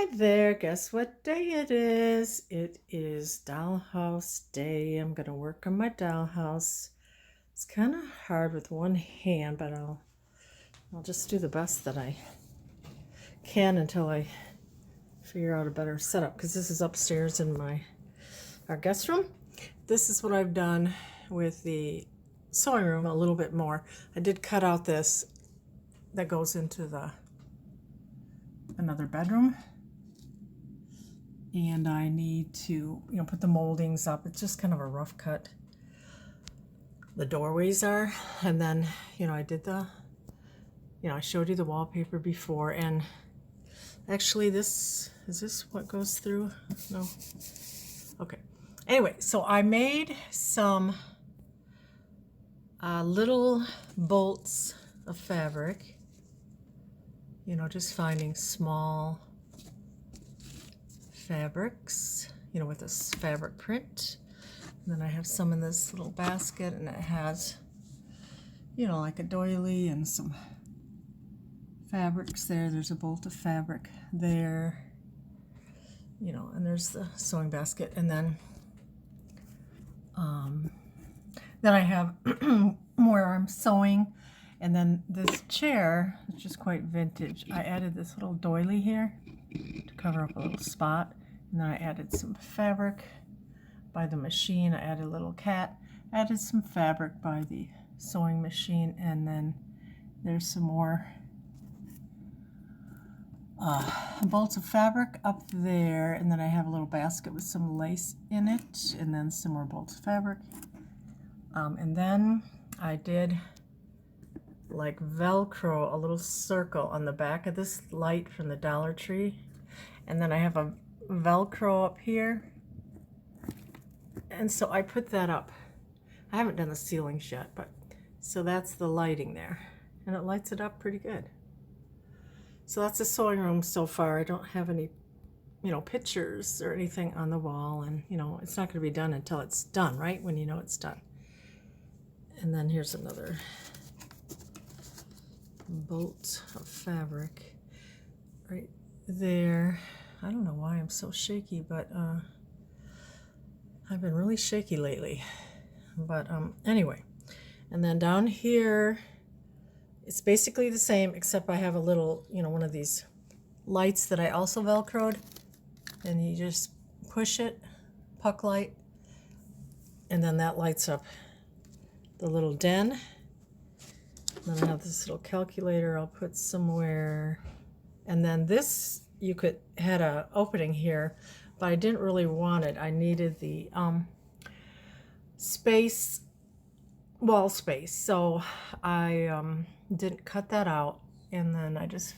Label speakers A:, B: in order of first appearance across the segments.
A: Hi there, guess what day it is? It is Dollhouse Day. I'm going to work on my dollhouse. It's kind of hard with one hand, but I'll just do the best that I can until I figure out a better setup, because this is upstairs in our guest room. This is what I've done with the sewing room a little bit more. I did cut out this that goes into another bedroom. And I need to, put the moldings up. It's just kind of a rough cut. The doorways are, and then, I did I showed you the wallpaper before, and actually is this what goes through? No? Okay. Anyway, so I made some little bolts of fabric, just finding small fabrics, with this fabric print. And then I have some in this little basket, and it has, like a doily and some fabrics there. There's a bolt of fabric there, and there's the sewing basket. And then I have where I'm sewing. And then this chair, which is quite vintage, I added this little doily here to cover up a little spot. And then I added some fabric by the machine. I added a little cat, added some fabric by the sewing machine, and then there's some more bolts of fabric up there. And then I have a little basket with some lace in it, and then some more bolts of fabric. And then I did like Velcro a little circle on the back of this light from the Dollar Tree. And then I have a Velcro up here, and so I put that up. I haven't done the ceilings yet, but so that's the lighting there, and it lights it up pretty good. So that's the sewing room so far. I don't have any pictures or anything on the wall, and it's not going to be done until it's done, right? When it's done. And then here's another bolt of fabric right there. I don't know why I'm so shaky, but I've been really shaky lately. But anyway, and then down here, it's basically the same, except I have a little, one of these lights that I also Velcroed, and you just push it, puck light, and then that lights up the little den. And then I have this little calculator I'll put somewhere, and then this, you could had a opening here, but I didn't really want it. I needed the wall space, so I didn't cut that out. And then I just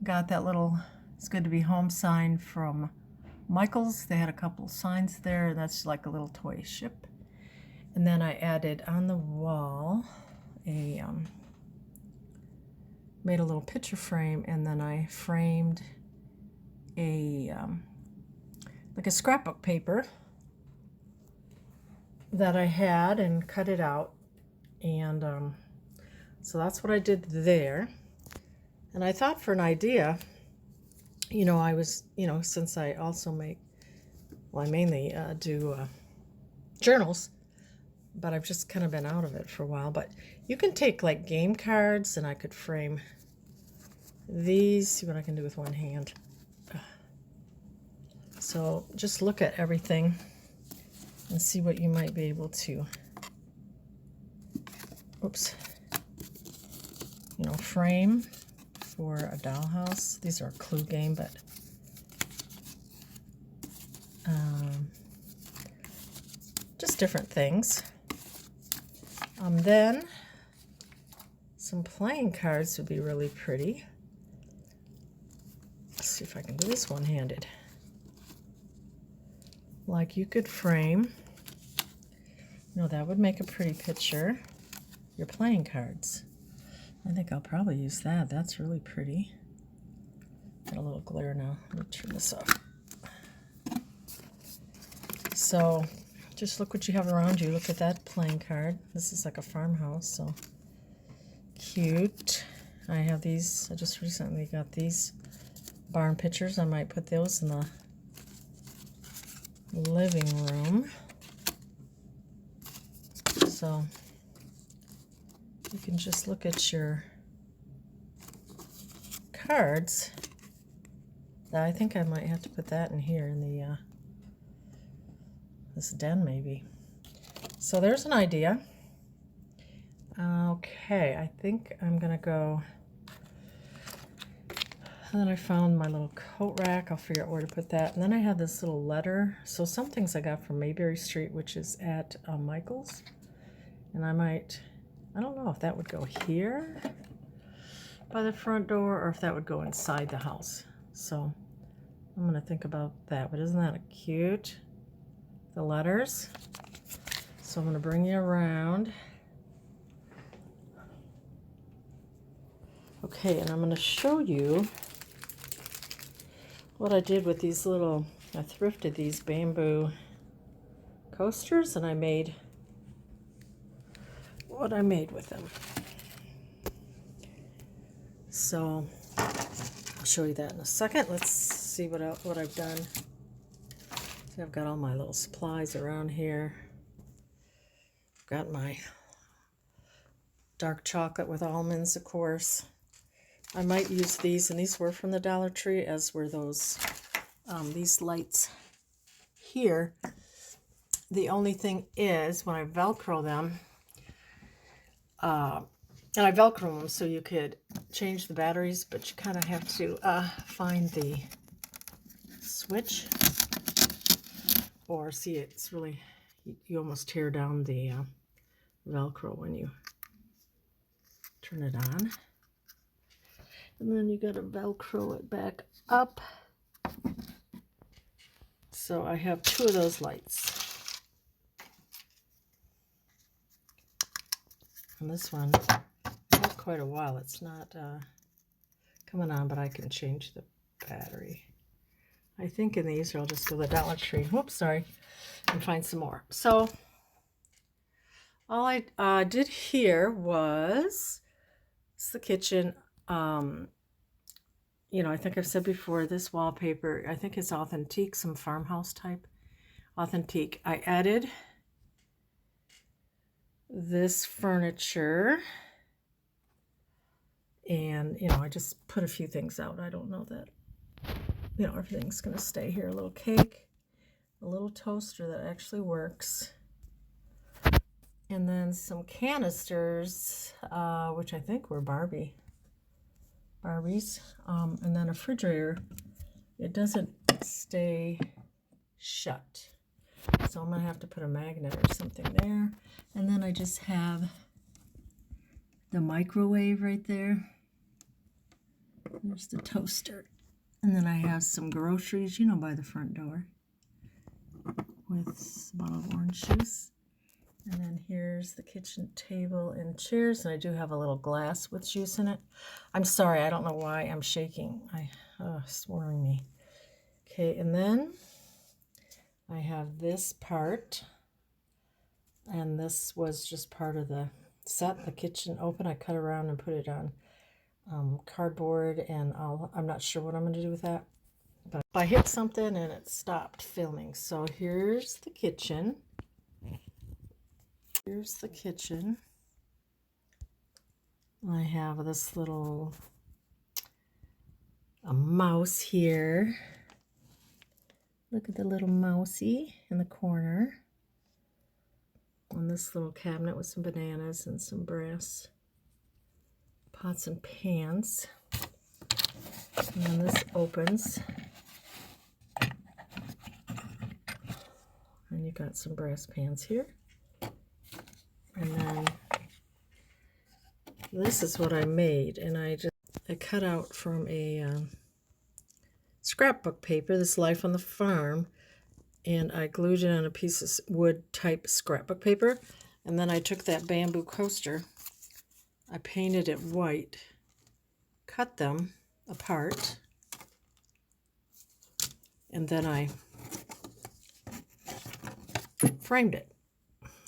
A: got that little "It's Good to Be Home" sign from Michael's. They had a couple signs there, and that's like a little toy ship. And then I added on the wall made a little picture frame, and then I framed like a scrapbook paper that I had and cut it out. And so that's what I did there. And I thought, for an idea, I was, since I also I mainly do journals, but I've just kind of been out of it for a while. But you can take like game cards, and I could frame these. See what I can do with one hand. So just look at everything and see what you might be able to, frame for a dollhouse. These are a clue game, but just different things. Then some playing cards would be really pretty. Let's see if I can do this one-handed. Like, you could frame, that would make a pretty picture. Your playing cards. I think I'll probably use that. That's really pretty. Got a little glare now. Let me turn this off. So just look what you have around you. Look at that playing card. This is like a farmhouse, so cute. I have these. I just recently got these barn pictures. I might put those in the living room. So you can just look at your cards. I think I might have to put that in here in the this den maybe. So there's an idea. Okay, I think I'm gonna go. And then I found my little coat rack. I'll figure out where to put that. And then I have this little letter. So some things I got from Mayberry Street, which is at Michael's. And I don't know if that would go here by the front door or if that would go inside the house. So I'm going to think about that. But isn't that cute? The letters. So I'm going to bring you around. Okay, and I'm going to show you what I did with these little, I thrifted these bamboo coasters and I made what I made with them. So I'll show you that in a second. Let's see what I've done. So I've got all my little supplies around here. I've got my dark chocolate with almonds, of course. I might use these, and these were from the Dollar Tree, as were those, these lights here. The only thing is, when I Velcro them, and I Velcro them so you could change the batteries, but you kind of have to find the switch, or see it's really, you almost tear down the Velcro when you turn it on. And then you got to Velcro it back up. So I have 2 of those lights. And this one, not quite a while. It's not coming on, but I can change the battery. I think in these, or I'll just go to the Dollar Tree. Whoops, sorry. And find some more. So all I did here was, it's the kitchen. You know, I think I've said before, this wallpaper, I think it's authentique, some farmhouse type authentique. I added this furniture, and you know, I just put a few things out. I don't know that, you know, everything's gonna stay here. A little cake, a little toaster that actually works, and then some canisters, which I think were Barbies, and then a refrigerator. It doesn't stay shut, so I'm gonna have to put a magnet or something there. And then I just have the microwave right there. There's the toaster, and then I have some groceries, you know, by the front door, with a bottle of orange juice. And then here's the kitchen table and chairs, and I do have a little glass with juice in it. I'm sorry, I don't know why I'm shaking. It's worrying me. Okay, and then I have this part, and this was just part of the set, the kitchen open. I cut around and put it on cardboard, and I'm not sure what I'm going to do with that. But I hit something and it stopped filming. So here's the kitchen. Here's the kitchen. I have this little mouse here. Look at the little mousey in the corner. On this little cabinet with some bananas and some brass pots and pans. And then this opens. And you got some brass pans here. And then this is what I made, and I cut out from a scrapbook paper, this Life on the Farm, and I glued it on a piece of wood type scrapbook paper. And then I took that bamboo coaster, I painted it white, cut them apart, and then I framed it.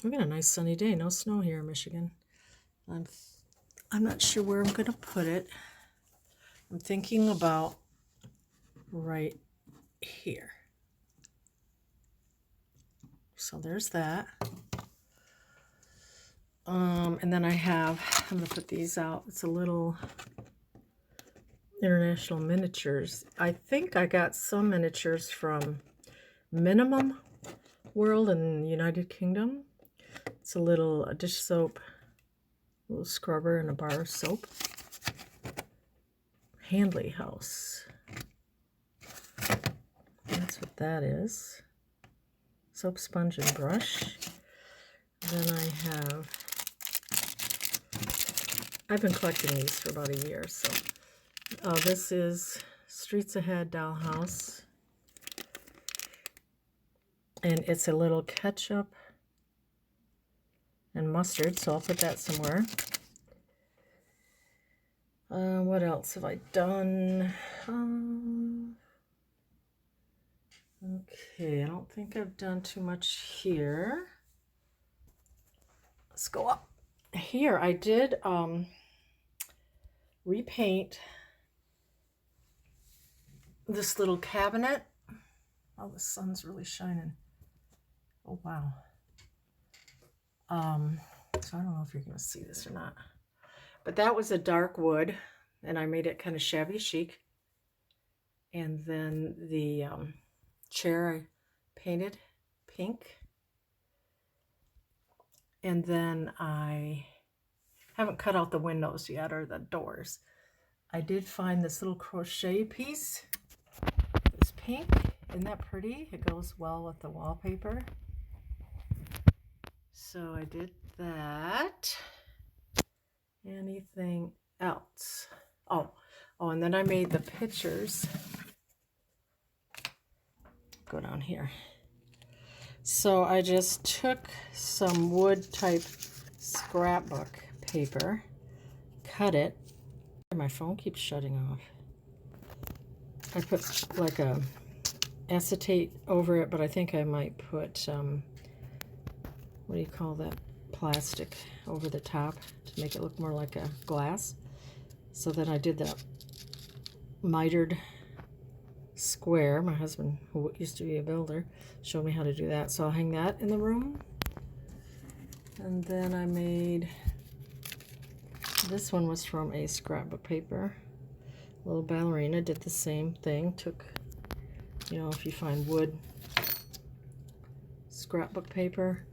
A: We got a nice sunny day, no snow here in Michigan. I'm not sure where I'm going to put it. I'm thinking about right here. So there's that. And then I'm going to put these out. It's a little International Miniatures. I think I got some miniatures from Minimum World in the United Kingdom. It's a little dish soap, a little scrubber, and a bar of soap. Handley House. That's what that is. Soap, sponge, and brush. Then I've been collecting these for about a year, so this is Streets Ahead Dollhouse, and it's a little ketchup and mustard, so I'll put that somewhere. What else have I done? Okay, I don't think I've done too much here. Let's go up. Here I did repaint this little cabinet. Oh, the sun's really shining. Oh, wow. So I don't know if you're going to see this or not. But that was a dark wood, and I made it kind of shabby chic. And then the chair I painted pink. And then I haven't cut out the windows yet, or the doors. I did find this little crochet piece. It's pink. Isn't that pretty? It goes well with the wallpaper. So I did that. Anything else? Oh, and then I made the pictures. Go down here. So I just took some wood type scrapbook paper, cut it. My phone keeps shutting off. I put like a acetate over it, but I think I might put what do you call that, plastic over the top to make it look more like a glass. So then I did that mitered square. My husband, who used to be a builder, showed me how to do that, so I'll hang that in the room. And then I made, this one was from a scrapbook paper, little ballerina. Did the same thing, took, you know, if you find wood scrapbook paper,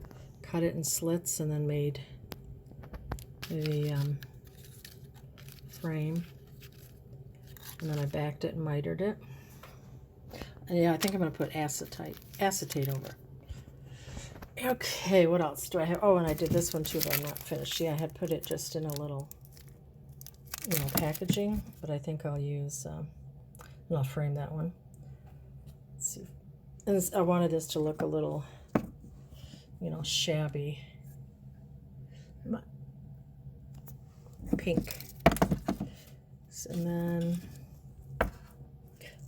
A: cut it in slits, and then made the frame, and then I backed it and mitered it. And yeah, I think I'm going to put acetate over. Okay, what else do I have? Oh, and I did this one too, but I'm not finished. Yeah, I had put it just in a little, you know, packaging, but I think I'll use, and I'll frame that one. Let's see. And I wanted this to look a little, you know, shabby. Pink. And then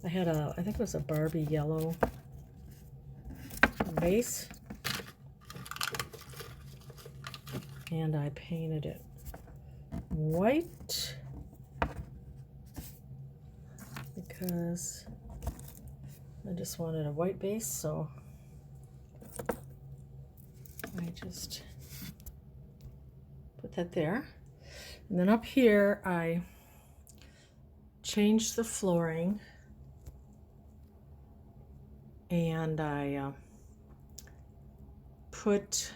A: I had I think it was a Barbie yellow base, and I painted it white because I just wanted a white base, so I just put that there. And then up here I changed the flooring, and I put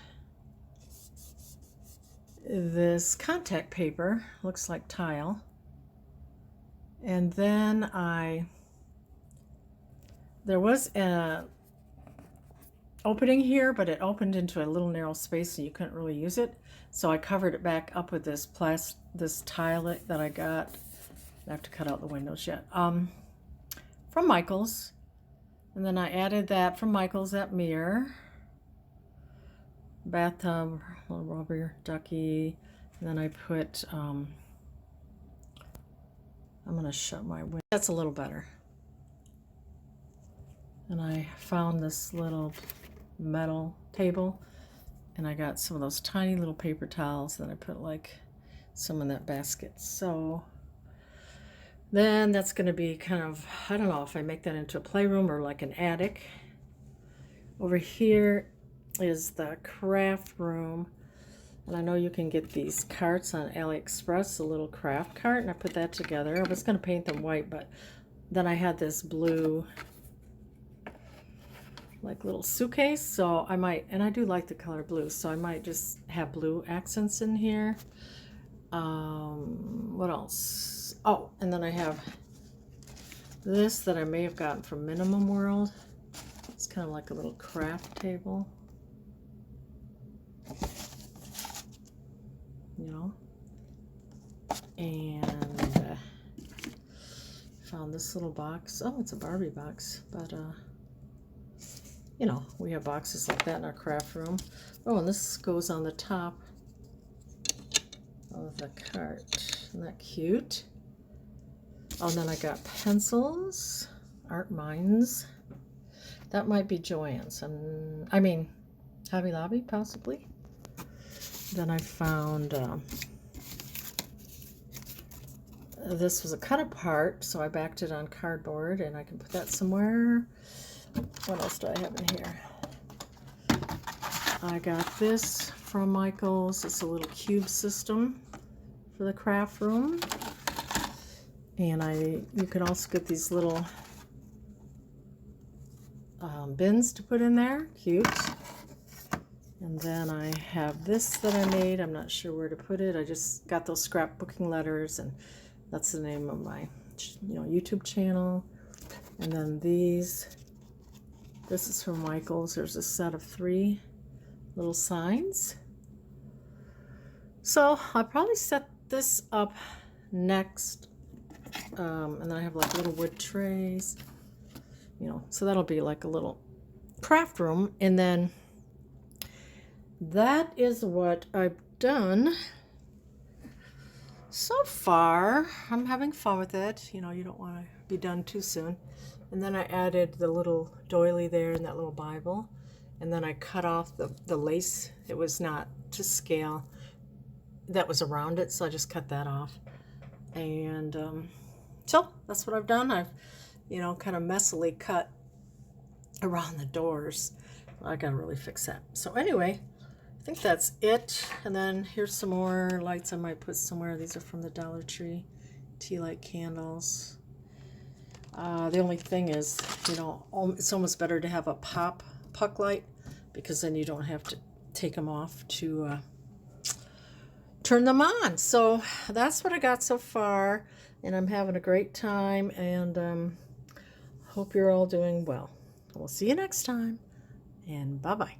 A: this contact paper, looks like tile, and then there was a opening here, but it opened into a little narrow space and you couldn't really use it, so I covered it back up with this tile that I got. I have to cut out the windows yet, from Michael's. And then I added that from Michael's, that mirror, bathtub, little rubber ducky. And then I put, I'm going to shut my window. That's a little better. And I found this little metal table, and I got some of those tiny little paper towels that I put like some in that basket. So Then that's going to be kind of, I don't know if I make that into a playroom or like an attic. Over here is the craft room. And I know you can get these carts on AliExpress, a little craft cart, and I put that together. I was going to paint them white, but then I had this blue, like little suitcase, so I might, and I do like the color blue, so I might just have blue accents in here. What else? Oh, and then I have this that I may have gotten from Minimum World. It's kind of like a little craft table, you know. And found this little box. Oh, it's a Barbie box, but you know, we have boxes like that in our craft room. Oh, and this goes on the top of the cart. Isn't that cute? Oh, and then I got pencils, Art Minds. That might be Joann's. I mean, Hobby Lobby, possibly. Then I found this was a cut apart, so I backed it on cardboard, and I can put that somewhere. What else do I have in here? I got this from Michael's. It's a little cube system for the craft room. And you can also get these little bins to put in there. Cute. And then I have this that I made. I'm not sure where to put it. I just got those scrapbooking letters, and that's the name of my YouTube channel. And then these. This is from Michael's. There's a set of 3 little signs. So I'll probably set this up next. And then I have like little wood trays, so that'll be like a little craft room. And then that is what I've done so far. I'm having fun with it. You don't want to be done too soon. And then I added the little doily there and that little Bible. And then I cut off the lace. It was not to scale. That was around it, so I just cut that off. And so that's what I've done. I've, kind of messily cut around the doors. I gotta really fix that. So anyway, I think that's it. And then here's some more lights I might put somewhere. These are from the Dollar Tree, tea light candles. The only thing is, it's almost better to have a puck light, because then you don't have to take them off to turn them on. So that's what I got so far, and I'm having a great time, and hope you're all doing well. We'll see you next time, and bye-bye.